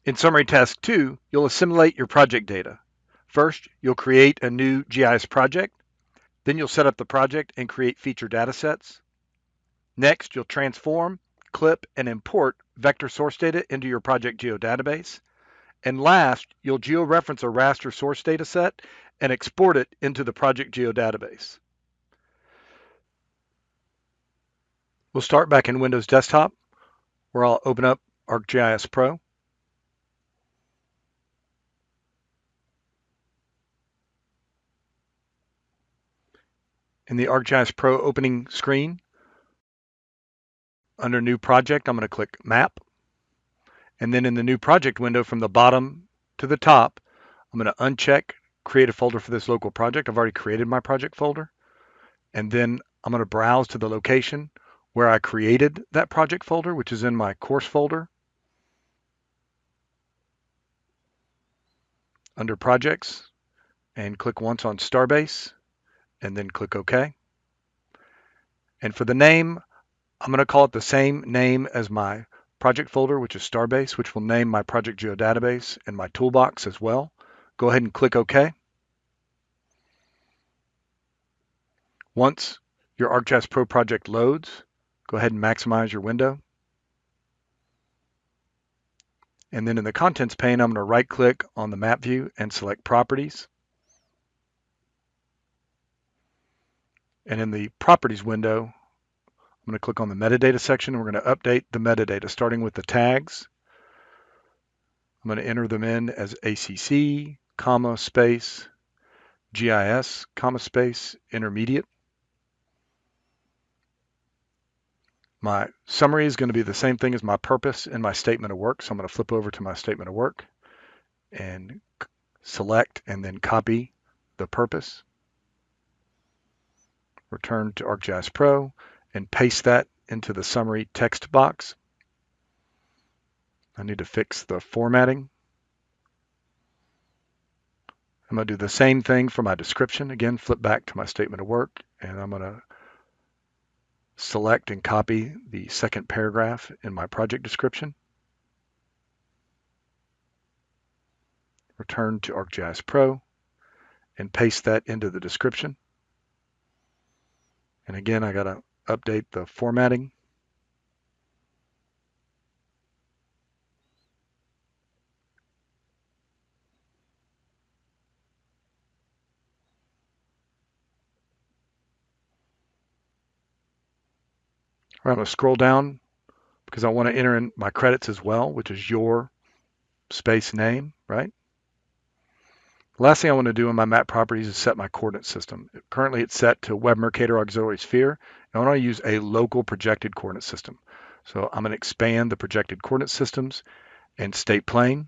In Summary Task 2, you'll assimilate your project data. First, you'll create a new GIS project. Then you'll set up the project and create feature datasets. Next, you'll transform, clip, and import vector source data into your project geodatabase. And last, you'll georeference a raster source data set and export it into the project geodatabase. We'll start back in Windows Desktop, where I'll open up ArcGIS Pro. In the ArcGIS Pro opening screen, under New Project, I'm going to click Map. And then in the New Project window from the bottom to the top, I'm going to uncheck Create a folder for this local project. I've already created my project folder. And then I'm going to browse to the location where I created that project folder, which is in my course folder. Under Projects, and click once on Starbase, and then click OK. And for the name, I'm going to call it the same name as my project folder, which is Starbase, which will name my project geodatabase and my toolbox as well. Go ahead and click OK. Once your ArcGIS Pro project loads, go ahead and maximize your window. And then in the Contents pane, I'm going to right-click on the map view and select Properties. And in the Properties window, I'm going to click on the Metadata section, and we're going to update the metadata, starting with the tags. I'm going to enter them in as ACC, comma, space, GIS, comma, space, intermediate. My summary is going to be the same thing as my purpose and my statement of work. So I'm going to flip over to my statement of work and select and then copy the purpose. Return to ArcGIS Pro and paste that into the summary text box. I need to fix the formatting. I'm going to do the same thing for my description. Again, flip back to my statement of work, and I'm going to select and copy the second paragraph in my project description. Return to ArcGIS Pro and paste that into the description. And again, I got to update the formatting. I'm going to scroll down because I want to enter in my credits as well, which is your space name, right? The last thing I want to do in my map properties is set my coordinate system. Currently, it's set to Web Mercator Auxiliary Sphere. And I want to use a local projected coordinate system. So I'm going to expand the projected coordinate systems and state plane.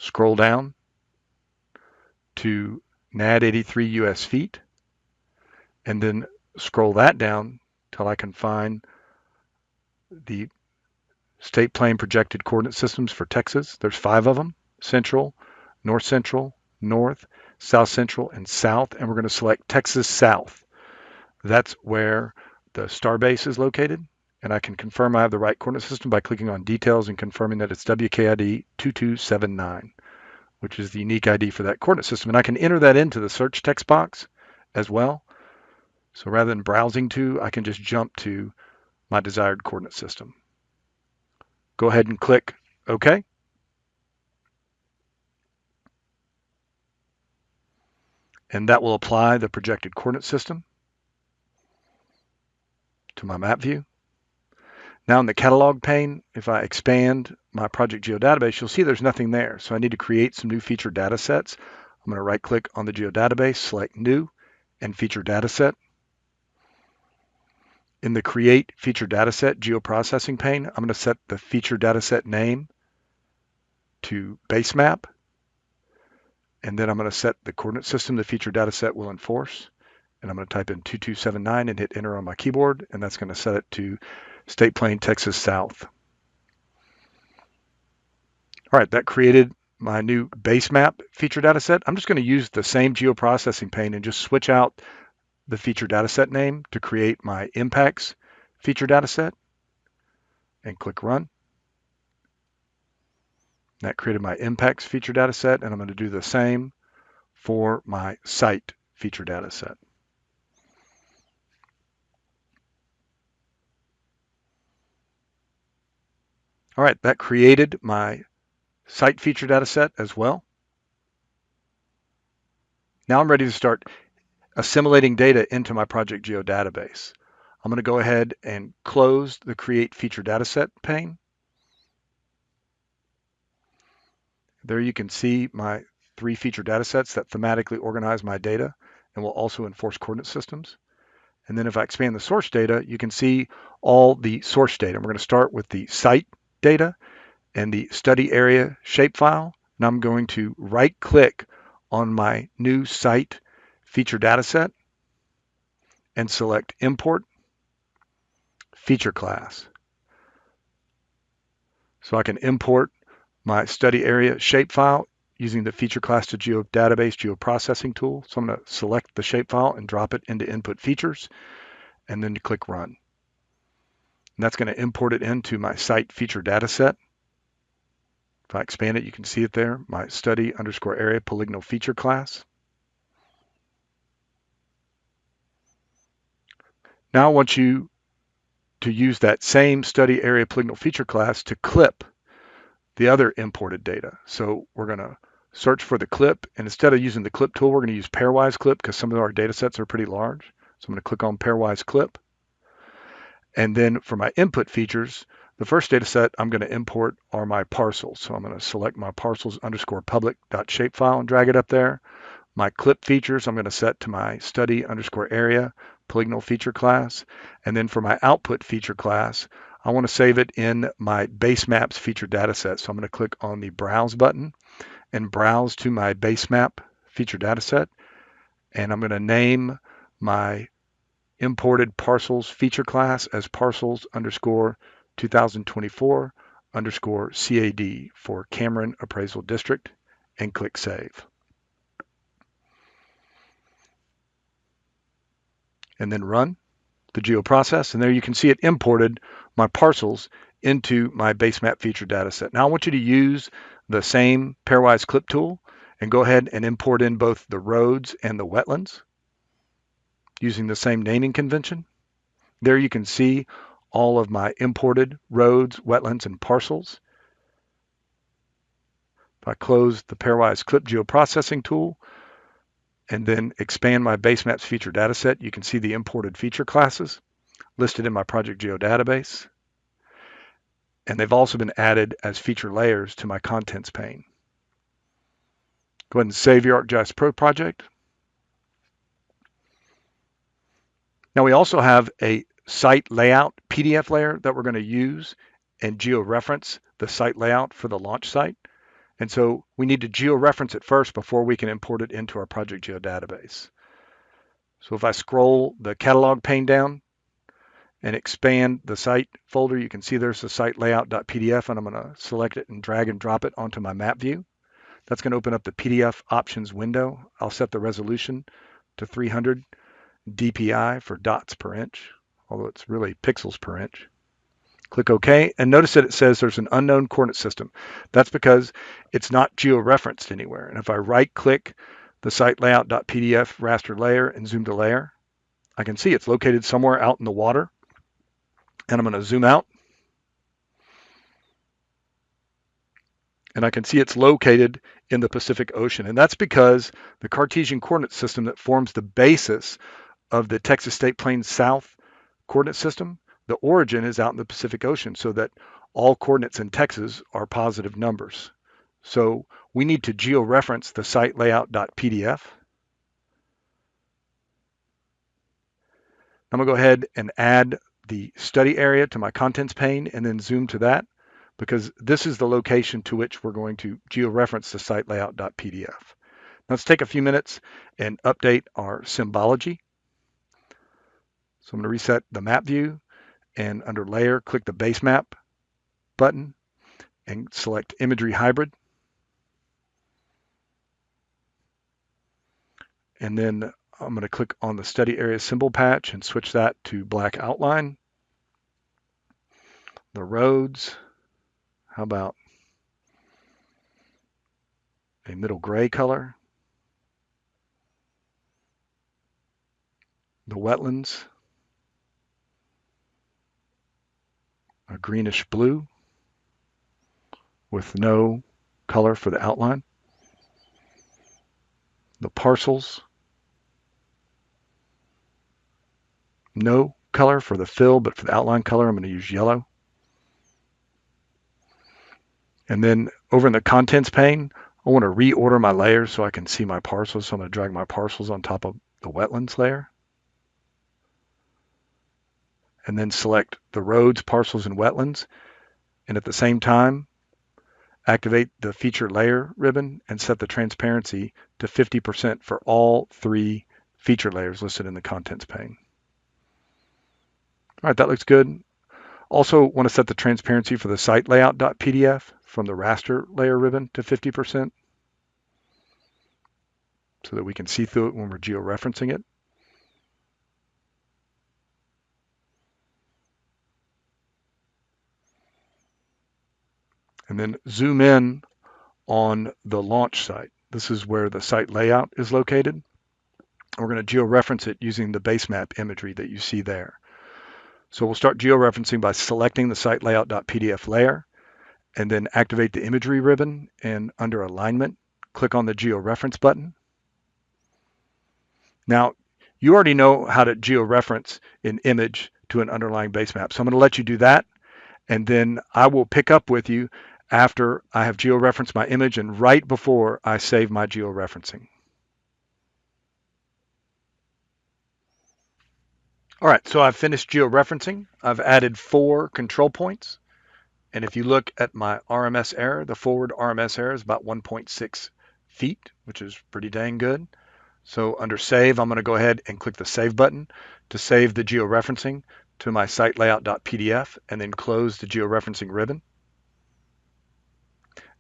Scroll down to NAD 83 US feet, and then scroll that down till I can find the state plane projected coordinate systems for Texas. There's 5 of them: Central, North Central, North, South Central, and South. And we're going to select Texas South. That's where the Starbase is located. And I can confirm I have the right coordinate system by clicking on Details and confirming that it's WKID 2279, which is the unique ID for that coordinate system. And I can enter that into the search text box as well. So rather than browsing to, I can just jump to my desired coordinate system. Go ahead and click OK. And that will apply the projected coordinate system to my map view. Now in the catalog pane, if I expand my project geodatabase, you'll see there's nothing there. So I need to create some new feature data sets. I'm going to right click on the geodatabase, select New, and Feature Dataset. In the Create Feature Dataset Geoprocessing pane, I'm going to set the feature dataset name to base map. And then I'm going to set the coordinate system the feature dataset will enforce. And I'm going to type in 2279 and hit enter on my keyboard. And that's going to set it to State Plane, Texas South. All right, that created my new base map feature dataset. I'm just going to use the same geoprocessing pane and just switch out the feature dataset name to create my impacts feature dataset, and click Run. That created my impacts feature data set, and I'm going to do the same for my site feature data set. All right, that created my site feature data set as well. Now I'm ready to start assimilating data into my Project Geo database. I'm going to go ahead and close the Create Feature Dataset pane. There you can see my 3 feature datasets that thematically organize my data and will also enforce coordinate systems. And then if I expand the source data, you can see all the source data. We're going to start with the site data and the study area shapefile. And I'm going to right-click on my new site feature dataset and select Import Feature Class. So I can import my study area shapefile using the feature class to geodatabase geoprocessing tool. So I'm going to select the shapefile and drop it into input features, and then click run. And that's going to import it into my site feature dataset. If I expand it, you can see it there, my study underscore area polygonal feature class. Now I want you to use that same study area polygonal feature class to clip the other imported data. So we're going to search for the clip, and instead of using the clip tool, we're going to use pairwise clip because some of our data sets are pretty large. So I'm going to click on pairwise clip. And then for my input features, the first data set I'm going to import are my parcels. So I'm going to select my parcels underscore public dot shapefile and drag it up there. My clip features, I'm going to set to my study underscore area polygonal feature class. And then for my output feature class, I want to save it in my base maps feature data set. So I'm going to click on the browse button and browse to my base map feature data set. And I'm going to name my imported parcels feature class as parcels underscore 2024 underscore CAD for Cameron Appraisal District, and click Save. And then run the geoprocess, and there you can see it imported my parcels into my base map feature data set. Now I want you to use the same pairwise clip tool and go ahead and import in both the roads and the wetlands using the same naming convention. There you can see all of my imported roads, wetlands, and parcels. If I close the pairwise clip geoprocessing tool and then expand my base maps feature dataset, you can see the imported feature classes listed in my Project Geo database. And they've also been added as feature layers to my contents pane. Go ahead and save your ArcGIS Pro project. Now we also have a site layout PDF layer that we're going to use and georeference the site layout for the launch site. And so we need to georeference it first before we can import it into our Project Geo database. So if I scroll the catalog pane down and expand the site folder, you can see there's the site layout.pdf, and I'm going to select it and drag and drop it onto my map view. That's going to open up the PDF options window. I'll set the resolution to 300 dpi for dots per inch, although it's really pixels per inch. Click OK, and notice that it says there's an unknown coordinate system. That's because it's not georeferenced anywhere. And if I right-click the site layout.pdf raster layer and zoom to layer, I can see it's located somewhere out in the water. And I'm going to zoom out, and I can see it's located in the Pacific Ocean. And that's because the Cartesian coordinate system that forms the basis of the Texas State Plains South coordinate system, the origin is out in the Pacific Ocean, so that all coordinates in Texas are positive numbers. So we need to georeference the site layout.pdf. I'm going to go ahead and add the study area to my contents pane and then zoom to that, because this is the location to which we're going to georeference the site layout.pdf. Now let's take a few minutes and update our symbology. So I'm going to reset the map view, and under layer, click the base map button and select imagery hybrid. And then I'm going to click on the study area symbol patch and switch that to black outline. The roads, how about a middle gray color, the wetlands, a greenish blue with no color for the outline, the parcels, no color for the fill, but for the outline color, I'm going to use yellow. And then over in the contents pane, I want to reorder my layers so I can see my parcels. So I'm going to drag my parcels on top of the wetlands layer. And then select the roads, parcels, and wetlands. And at the same time, activate the feature layer ribbon and set the transparency to 50% for all 3 feature layers listed in the contents pane. All right, that looks good. Also want to set the transparency for the site layout.pdf from the raster layer ribbon to 50% so that we can see through it when we're georeferencing it. And then zoom in on the launch site. This is where the site layout is located. We're going to georeference it using the base map imagery that you see there. So we'll start georeferencing by selecting the site layout.pdf layer and then activate the imagery ribbon, and under alignment, click on the georeference button. Now, you already know how to georeference an image to an underlying base map. So I'm going to let you do that, and then I will pick up with you after I have georeferenced my image and right before I save my georeferencing. All right, so I've finished georeferencing. I've added 4 control points. And if you look at my RMS error, the forward RMS error is about 1.6 feet, which is pretty dang good. So under Save, I'm going to go ahead and click the Save button to save the georeferencing to my site layout.pdf and then close the georeferencing ribbon.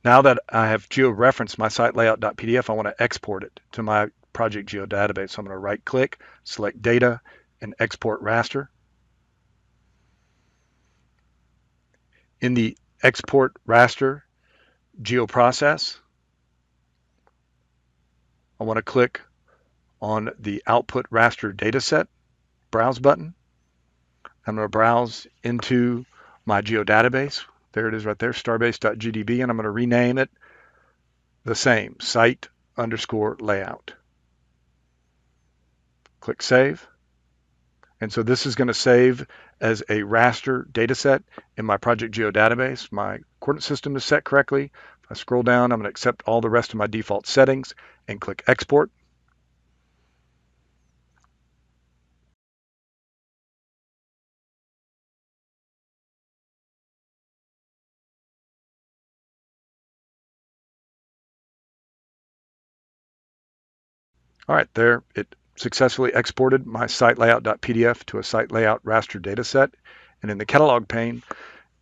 Now that I have georeferenced my site layout.pdf, I want to export it to my project geodatabase. So I'm going to right click, select Data, and Export Raster. In the Export Raster GeoProcess, I want to click on the Output Raster Dataset Browse button. I'm going to browse into my geodatabase. There it is right there, starbase.gdb, and I'm going to rename it the same, site_layout. Click Save. And so this is going to save as a raster dataset in my project geodatabase. My coordinate system is set correctly. If I scroll down, I'm going to accept all the rest of my default settings and click Export. All right, there it successfully exported my site layout.pdf to a site layout raster dataset. And in the catalog pane,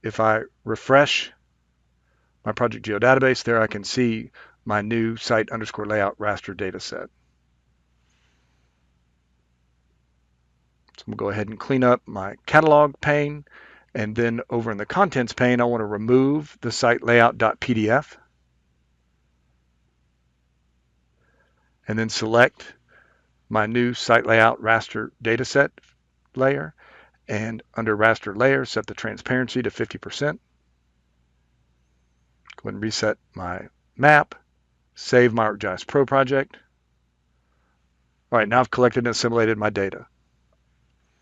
if I refresh my project geodatabase, there I can see my new site_layout raster dataset. So I'm going to go ahead and clean up my catalog pane. And then over in the contents pane, I want to remove the site layout.pdf. And then select my new site layout raster dataset layer. And under raster layer, set the transparency to 50%. Go ahead and reset my map. Save my ArcGIS Pro project. All right, now I've collected and assimilated my data.